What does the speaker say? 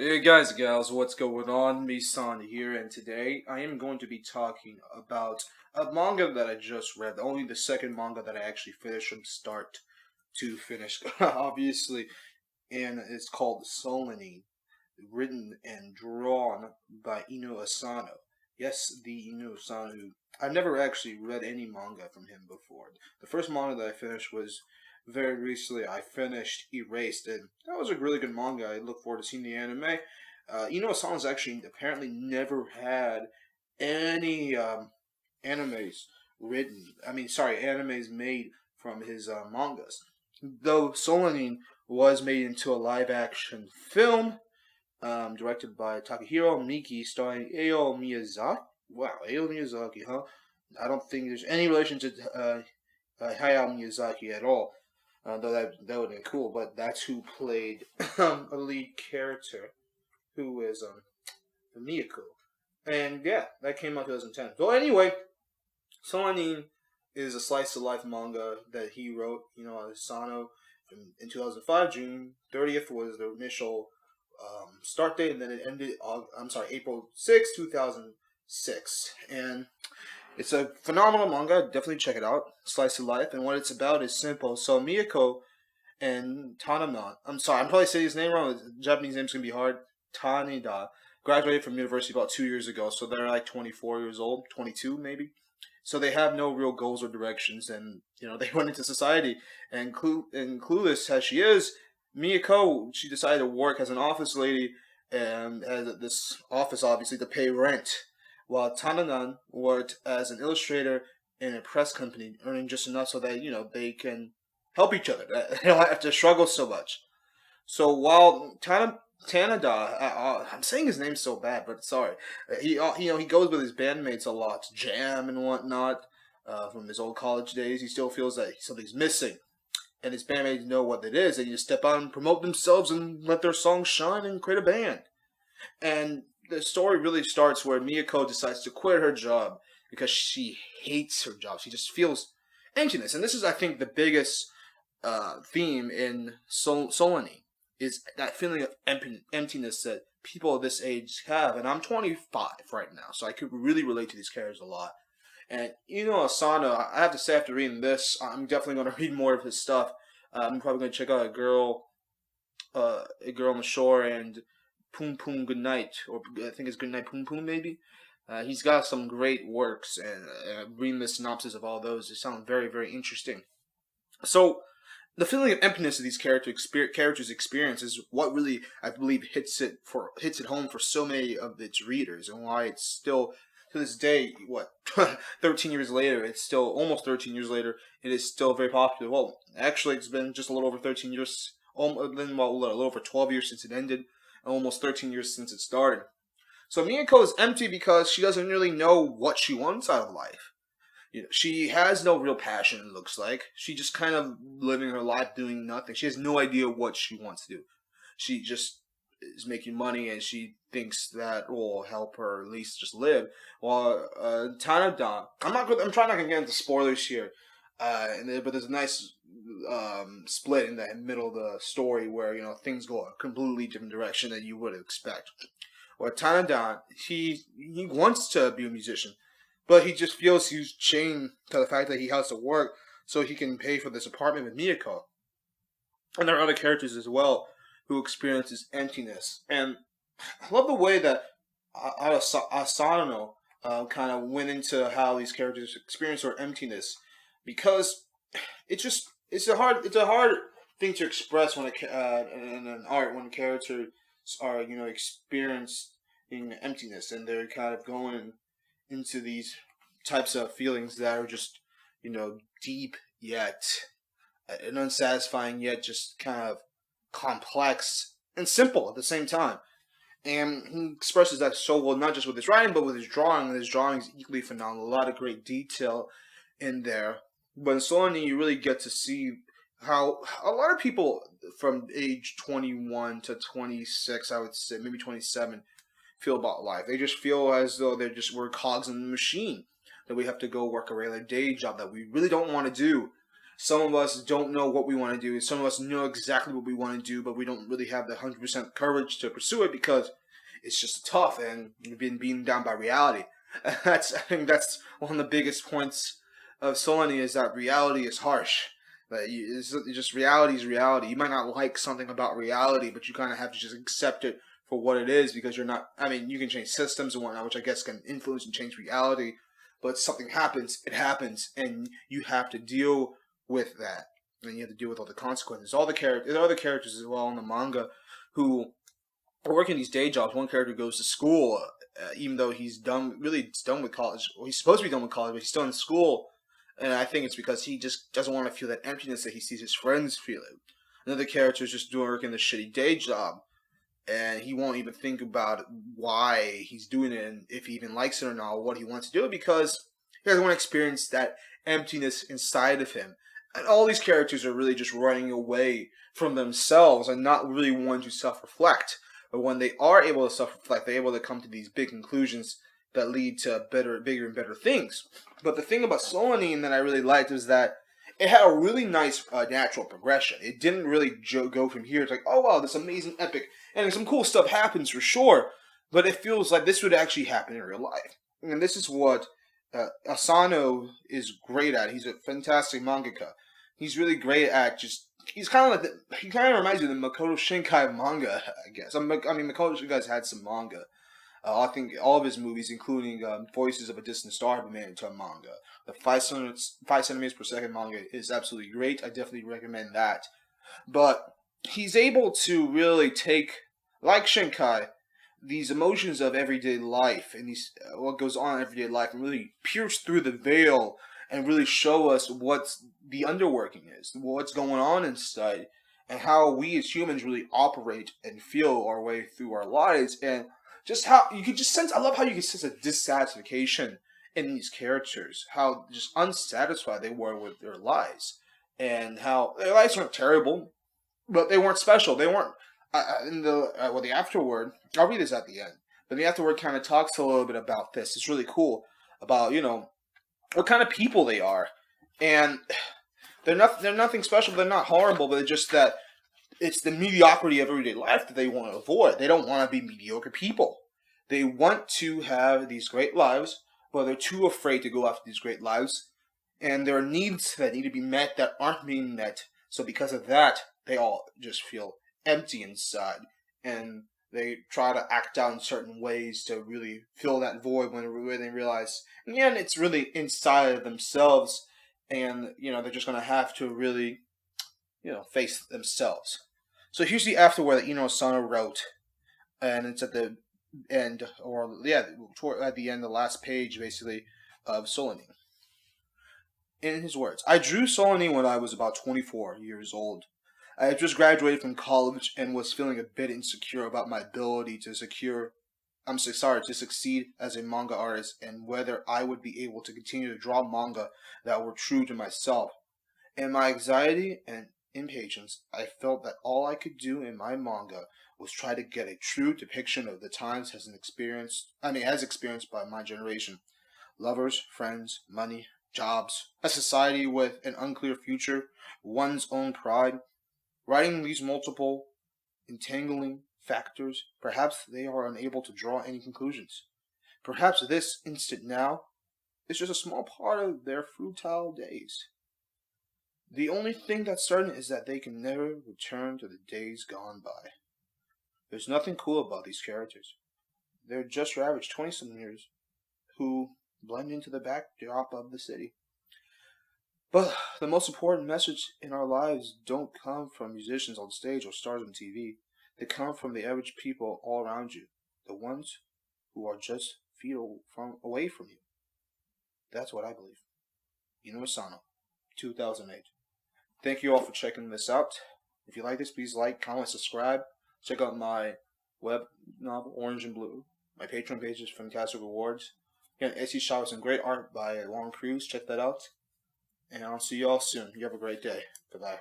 Hey guys and gals, what's going on? Misan here, and today I am going to be talking about a manga that I just read, only the second manga that I actually finished from start to finish, obviously, and it's called Solanin, written and drawn by Inu Asano. Yes, the Inu Asano. I've never actually read any manga from him before. The first manga that I finished was very recently. I finished Erased, and that was a really good manga. I look forward to seeing the anime. Inu Asano's actually apparently never had any animes written. Animes made from his mangas. Though Solanin was made into a live action film directed by Takahiro Miki, starring Ao Miyazaki. Wow, Ao Miyazaki, huh? I don't think there's any relation to Hayao Miyazaki at all. Though that would have been cool, but that's who played a lead character, who is Miyako. And yeah, that came out 2010. So anyway, Solanin is a slice of life manga that he wrote, Asano, in 2005. June 30th was the initial start date, and then it ended. April 6, 2006, and it's a phenomenal manga. Definitely check it out. Slice of life, and what it's about is simple. So Miyako and Tanama. I'm probably saying his name wrong. The Japanese name's gonna be hard. Tanida graduated from university about 2 years ago, so they're like 24 years old, 22 maybe. So they have no real goals or directions, and they went into society. And clueless as she is, Miyako, she decided to work as an office lady and at this office, obviously, to pay rent, while Tananan worked as an illustrator in a press company, earning just enough so that they can help each other. They don't have to struggle so much. So while Tanada, I'm saying his name so bad, but sorry. He goes with his bandmates a lot to jam and whatnot. From his old college days, he still feels that something's missing, and his bandmates know what it is. They need to step out and promote themselves and let their songs shine and create a band. And the story really starts where Miyako decides to quit her job because she hates her job. She just feels emptiness, and this is, I think, the biggest theme in Solani, is that feeling of emptiness that people of this age have. And I'm 25 right now, so I could really relate to these characters a lot. And Asano, I have to say, after reading this, I'm definitely going to read more of his stuff. I'm probably going to check out a girl on the shore, and Poom Poom Good Night, or I think it's Good Night Poom Poom maybe. He's got some great works, and reading the synopsis of all those, it sounds very, very interesting. So the feeling of emptiness of these characters experience is what really, I believe, hits it home for so many of its readers, and why it's still, to this day, 13 years later, it's still almost 13 years later, it is still very popular. Well, actually, it's been just a little over 13 years, a little over 12 years since it ended, and almost 13 years since it started. So Miyako is empty because she doesn't really know what she wants out of life. She has no real passion, it looks like. She just kind of living her life doing nothing. She has no idea what she wants to do. She just is making money, and she thinks that will help her at least just live. While Tanada, I'm trying not to get into spoilers here, but there's a nice split in the middle of the story where things go a completely different direction than you would expect. Where Tanada, he wants to be a musician, but he just feels he's chained to the fact that he has to work so he can pay for this apartment with Miyako. And there are other characters as well who experience this emptiness. And I love the way that Asano kind of went into how these characters experience their emptiness, because it's a hard thing to express when in an art, when characters are experiencing emptiness, and they're kind of going into these types of feelings that are just deep yet and unsatisfying, yet just kind of complex and simple at the same time. And he expresses that so well, not just with his writing, but with his drawing. And his drawing is equally phenomenal. A lot of great detail in there. But in Solani, you really get to see how a lot of people from age 21 to 26, I would say, maybe 27, feel about life. They just feel as though we're cogs in the machine, that we have to go work a regular day job that we really don't want to do. Some of us don't know what we want to do. Some of us know exactly what we want to do, but we don't really have the 100% courage to pursue it because it's just tough and we've been beaten down by reality. I think that's one of the biggest points of Solanin is that reality is harsh. It's just reality is reality. You might not like something about reality, but you kind of have to just accept it for what it is because you're not. I mean, you can change systems and whatnot, which I guess can influence and change reality. But something happens, it happens, and you have to deal with that, and you have to deal with all the consequences. All the characters, there are other characters as well in the manga who are working these day jobs. One character goes to school, even though he's done, really done with college. Well, he's supposed to be done with college, but he's still in school. And I think it's because he just doesn't want to feel that emptiness that he sees his friends feeling. Another character is just doing working the shitty day job, and he won't even think about why he's doing it and if he even likes it or not, or what he wants to do because he doesn't want to experience that emptiness inside of him. And all these characters are really just running away from themselves and not really wanting to self-reflect. But when they are able to self-reflect, they're able to come to these big conclusions that lead to better, bigger, and better things. But the thing about Solanin that I really liked is that it had a really nice natural progression. It didn't really go from here to like, oh wow, this amazing epic, and some cool stuff happens for sure. But it feels like this would actually happen in real life, and this is what Asano is great at. He's a fantastic mangaka. He's really great at just. He's kind of like he kind of reminds me of the Makoto Shinkai manga, I guess. I mean, Makoto Shinkai's had some manga. I think all of his movies, including Voices of a Distant Star, have been made into a manga. The 5 centimeters per second manga is absolutely great. I definitely recommend that. But he's able to really take, like Shinkai, these emotions of everyday life and these what goes on in everyday life and really pierce through the veil and really show us what the underworking is, what's going on inside, and how we as humans really operate and feel our way through our lives, and just how you can just sense. I love how you can sense a dissatisfaction in these characters, how just unsatisfied they were with their lives, and how their lives weren't terrible, but they weren't special. They weren't. In the afterword, I'll read this at the end, but the afterword kind of talks a little bit about this. It's really cool about what kind of people they are, and they're nothing special. They're not horrible, but it's just that it's the mediocrity of everyday life that they want to avoid. They don't want to be mediocre people. They want to have these great lives, but they're too afraid to go after these great lives, and there are needs that need to be met that aren't being met. So because of that, they all just feel empty inside, and they try to act out in certain ways to really fill that void when they realize in the end it's really inside of themselves, and they're just gonna have to really face themselves. So here's the afterword that Asano wrote, and it's at the end, or yeah, at the end, the last page basically of Solanin. In his words, I drew Solanin when I was about 24 years old. I had just graduated from college and was feeling a bit insecure about my ability to succeed as a manga artist and whether I would be able to continue to draw manga that were true to myself. In my anxiety and impatience, I felt that all I could do in my manga was try to get a true depiction of the times as experienced by my generation. Lovers, friends, money, jobs, a society with an unclear future, one's own pride. Writing these multiple, entangling factors, perhaps they are unable to draw any conclusions. Perhaps this instant now is just a small part of their futile days. The only thing that's certain is that they can never return to the days gone by. There's nothing cool about these characters. They're just your average 20-something-years who blend into the backdrop of the city. But the most important message in our lives don't come from musicians on stage or stars on TV. They come from the average people all around you, the ones who are just feet away from you. That's what I believe. Asano, 2008. Thank you all for checking this out. If you like this, please like, comment, subscribe. Check out my web novel, Orange and Blue. My Patreon page is Fantastic Rewards. Again, Etsy shop with some great art by Long Cruz. Check that out. And I'll see you all soon. You have a great day. Goodbye.